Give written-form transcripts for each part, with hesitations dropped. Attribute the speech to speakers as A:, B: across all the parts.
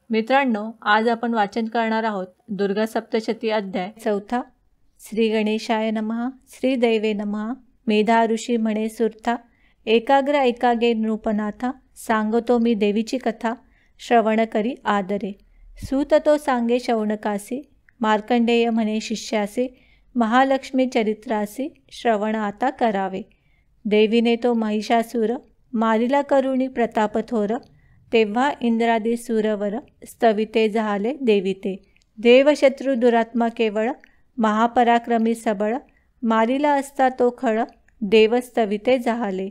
A: मित्रांनो, आज आपण वाचन करणार आहोत दुर्गा सप्तशती अध्याय 4. श्री गणेशाय नमः. श्री दैवे नमः. मेधा ऋषी म्हणे सुरथा, एकाग्र ऐकागे नृपनाथा. सांगतो मी देवीची कथा, श्रवण करी आदरे. सूत तो सांगे शौनकासी, मार्कंडेय म्हणे शिष्यासी. महालक्ष्मी चरित्रासी, श्रवण आता करावे. देवीने तो महिषासूर, मारिला करुणी प्रताप थोर. तेव्हा इंद्रादी सूरवर, स्तविते झाले देविते. देवशत्रू दुरात्मा केवळ, महापराक्रमी सबळ. मारिला असता तो खळ, देव स्तविते झाले.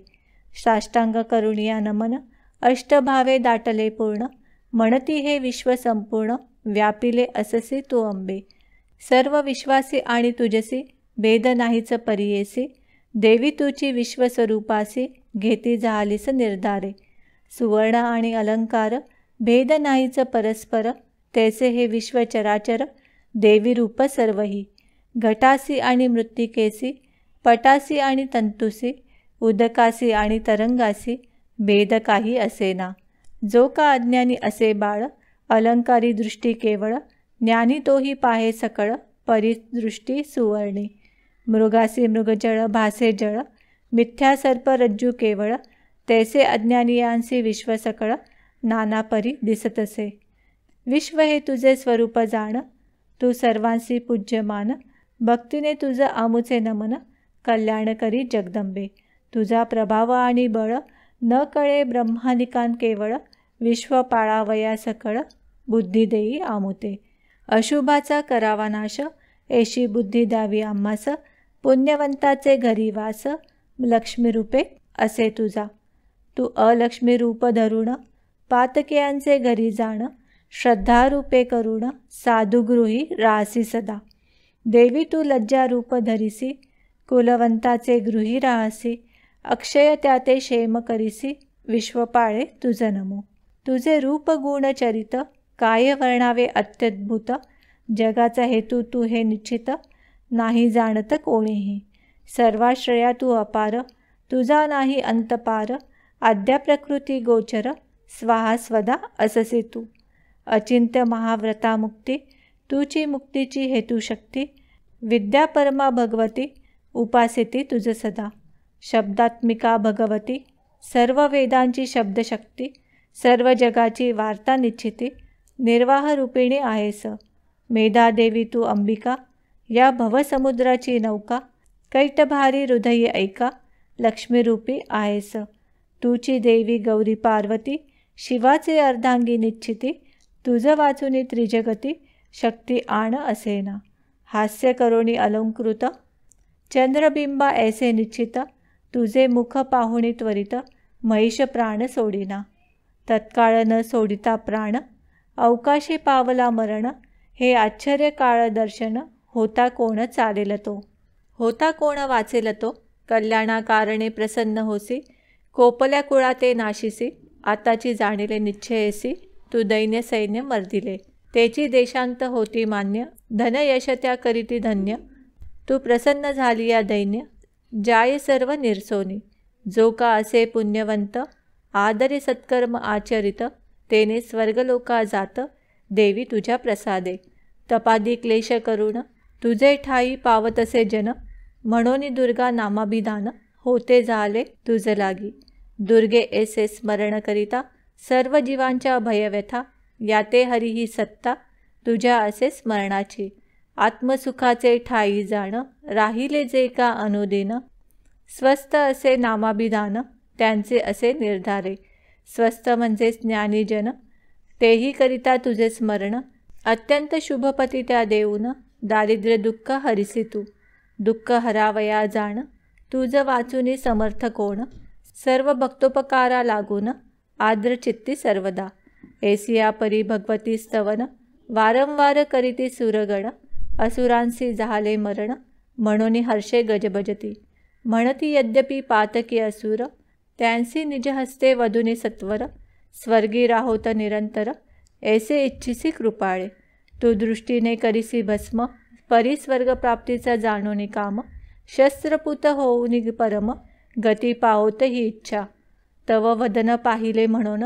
A: साष्टांग करुणिया नमन, अष्टभावे दाटले पूर्ण. म्हणती हे विश्व संपूर्ण, व्यापिले अससी तू अंबे. सर्व विश्वासी आणि तुझसी, भेद नाहीच परियेसी. देवी तुची विश्वस्वरूपासी, घेती झालीस निर्धारे. सुवर्ण आणि अलंकार, भेद नाहीच परस्पर. तैसे हे विश्व चराचर, देवी रूप सर्वही. घटासी आणि मृत्तिकेसी, पटासी आणि तंतुसी. उदकासी आणि तरंगासी, भेद काही असेना. जो का अज्ञानी असे बाळ, अलंकारी दृष्टी केवळ. ज्ञानी तोही पाहे सकळ, परिदृष्टी सुवर्णी. मृगासी मृगजळ भासे जळ, मिथ्या सर्प रज्जू केवळ. तैसे अज्ञानियांसी विश्व सकळ, नाना परी दिसतसे. विश्व हे तुझे स्वरूप जाण, तू सर्वांसी पूज्यमान. भक्तीने तुझं आमुचे नमन, कल्याण करी जगदंबे. तुझा प्रभाव आणि बळ, न कळे ब्रह्मानिकां केवळ. विश्व पाळावया सकळ, बुद्धी देई आमुते. अशुभाचा करावा नाश, ऐशी बुद्धी द्यावी आम्हास. पुण्यवंताचे घरी वास, लक्ष्मी रूपे असे तुझा. तू अलक्ष्मी रूप धरुण, पातकियांचे घरी जाण. श्रद्धारूपे करुण, साधुगृही राहसी सदा. देवी तू लज्जा रूप धरिसी, कुलवंताचे गृही राहसी. अक्षय त्याते क्षेम करिसी, विश्वपाळे तुझ नमो. तुझे रूप गुण चरित, काय वर्णावे अत्यद्भुत. जगाचा हेतू तू हे निश्चित, नाही जाणत कोणीही. सर्वाश्रया तू अपार, तुझा नाही अंतपार. आद्या प्रकृती गोचर, स्वाहा स्वदा अससे तू. अचिंत्य महाव्रता मुक्ती, तुची मुक्तीची हेतुशक्ती. विद्या परमा भगवती, उपासिती तुझ सदा. शब्दात्मिका भगवती, सर्व वेदांची शब्दशक्ती. सर्व जगाची वार्ता निश्चिती, निर्वाह रूपिणी आहेस. मेधादेवी तू अंबिका, या भवसमुद्राची नौका. कैटभारी हृदय ऐका, लक्ष्मीरूपी आहेस. तुची देवी गौरी पार्वती, शिवाचे अर्धांगी निश्चिती. तुझ वाचुनी त्रिजगती, शक्ती आण असेना. हास्य करोणी अलंकृत, चंद्रबिंबा ऐसे निश्चित. तुझे मुख पाहुणी त्वरित, महिष प्राण सोडिना. तत्काळ न सोडिता प्राण, अवकाशी पावला मरण. हे आश्चर्य काळ दर्शन, होता कोण चालेल तो. होता कोण वाचेल तो, कल्याणा कारणे प्रसन्न होसी. कोपल्या कुळाते नाशिसी, आताची जाणिले निश्चयसी. तू दैन्य सैन्य मर्दिले, तेची देशांत होती मान्य. धन यश त्या करीती धन्य, तू प्रसन्न झाली या दैन्य. जाय सर्व निरसोनी, जो का असे पुण्यवंत. आदरे सत्कर्म आचरित, तेने स्वर्गलोका जात. देवी तुझ्या प्रसादे, तपादी क्लेश करुण. तुझे ठाई पावतसे जन, म्हणोनी दुर्गा नामाभिधान. होते झाले तुझ लागी, दुर्गे ऐसे स्मरण करिता. सर्व जीवांच्या भयव्यथा, याते हरी ही सत्ता. तुझ्या असे स्मरणाची, आत्मसुखाचे ठाई जाण. राहिले जे का अनुदिन, स्वस्थ असे नामाभिधान. त्यांचे असे निर्धारे, स्वस्थ म्हणजेच ज्ञानीजन. तेही करिता तुझे स्मरण, अत्यंत शुभपती त्या देऊन. दारिद्र्य दुःख हरिसी तू, दुःख हरावया जाण. तुझ वाचुनी समर्थ कोण, सर्व भक्तोपकारा लागून. आर्द्रचित्ती सर्वदा, ऐसिया परी भगवती स्तवन. वारंवार करीती सुरगण, असुरांसी झाले मरण. म्हणून हर्षे गजबजती, म्हणती यद्यपि पातकी असुर. त्यांसी निज हस्ते वधुनी सत्वर, स्वर्गी राहोत निरंतर. ऐसे इच्छिसी कृपाळे, तू दृष्टीने करिसी भस्म. परिस्वर्ग प्राप्तीचा जाणोनी काम, शस्त्रपुत होऊनी परम. गती पावत ही इच्छा, तव वदन पाहिले म्हणून.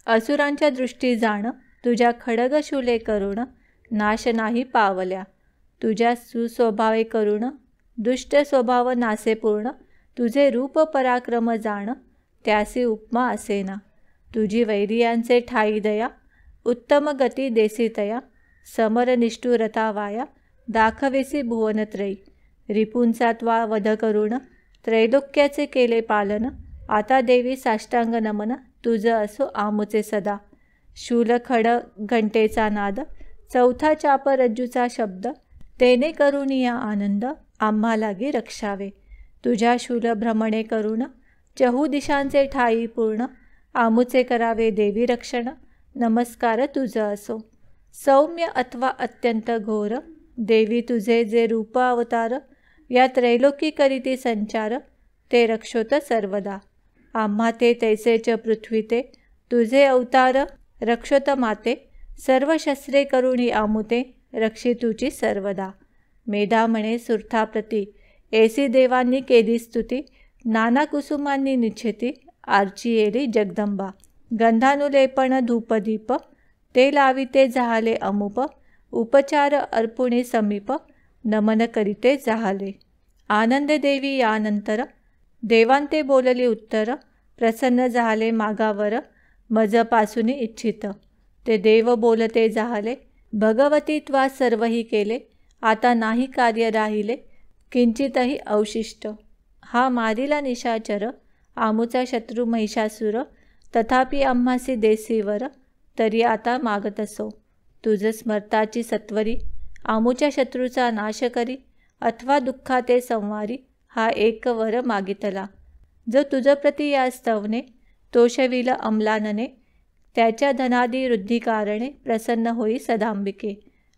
A: असुरांच्या दृष्टी जाण, तुझ्या खडगशूले करुण नाश नाही पावल्या. तुझ्या सुस्वभावे करुण दुष्ट स्वभाव नासे पूर्ण. तुझे रूप पराक्रम जाण त्यासी उपमा असेना. तुझी वैरियांचे ठाई दया उत्तम गती देसी तया. समर निष्ठुरता वाया दाखवेसी भुवनत्रयी. रिपूंचा त्वा वध करुण त्रैलोक्याचे केले पालन. आता देवी साष्टांग नमन तुझ असो आमुचे सदा. शूल खड घंटेचा नाद चौथा चाप रज्जूचा शब्द. तेने करुणिया आनंद आम्हा लागी रक्षावे. तुझ्या शूल भ्रमणे करुण चहू दिशांचे ठाई पूर्ण. आमुचे करावे देवी रक्षण नमस्कार तुझ असो. सौम्य अथवा अत्यंत घोर देवी तुझे जे रूप अवतार. या त्रैलोकी करीती संचार ते रक्षोत सर्वदा. आम्हा ते तैसेच पृथ्वीते तुझे अवतार रक्षोत माते. सर्व शस्त्रे करुणी आमुते रक्षी तुझी सर्वदा. मेधा म्हणे सुरथाप्रती ऐसी देवांनी केली स्तुती. नाना कुसुमांनी निच्छिती आरची येली जगदंबा. गंधानुलेपण धूपदीप ते लाविते जाहले अमुप. उपचार अर्पुणी समीप नमन करीते जाहले. आनंद देवी यानंतर देवांते बोलली उत्तर. प्रसन्न झाले मागावर मजपासून इच्छित. ते देव बोलते जाहले भगवती त्वा सर्वही केले. आता नाही कार्य राहिले किंचितही अवशिष्ट. हा मारिला निशाचर आमुचा शत्रू महिषासुर. तथापि आम्हासी देसीवर तरी आता मागत असो. तुझ स्मरताची सत्वरी आमुच्या शत्रूचा नाश करी. अथवा दुःखाते संवारी हा एक वर मागितला. जो तुझ प्रती या स्तवने तोषविल अमलानने. त्याच्या धनादी वृद्धी कारणे प्रसन्न होई सदांबिके.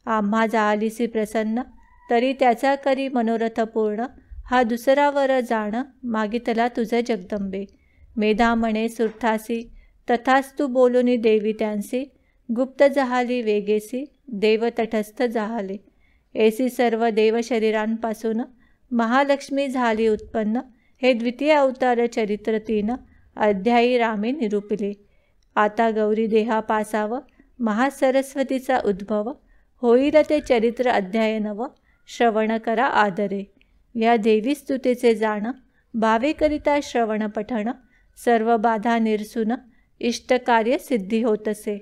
A: आम्हा जाहलीसी प्रसन्न तरी त्याचा करी मनोरथ पूर्ण. हा दुसरा वर जाण मागितला तुझ जगदंबे. मेधा म्हणे सुरथासी तथास्तु बोलुनी देवी त्यांसी. गुप्त जाहली वेगेसी देव तटस्थ जाहले. ऐसी सर्व देव शरीरांपासून महालक्ष्मी झाली उत्पन्न. हे द्वितीय अवतार चरित्र 3 अध्यायी रामे निरूपिले. आता गौरी देहा पासाव महासरस्वतीचा उद्भव. होईल ते चरित्र अध्याय 9 श्रवण करा आदरे. या देवी स्तुतीचे जाण भावेकरिता श्रवण पठण. सर्व बाधा निरसून इष्टकार्य सिद्धी होतसे.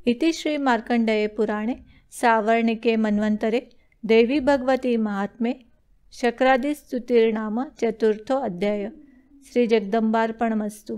A: इति श्री मार्कंडेय पुराणे सावर्णिके मन्वंतरे देवी भगवती महात्मे शक्रादी स्तुतिर्नाम चतुर्थो अध्याय. श्री जगदंबार्पणमस्तु.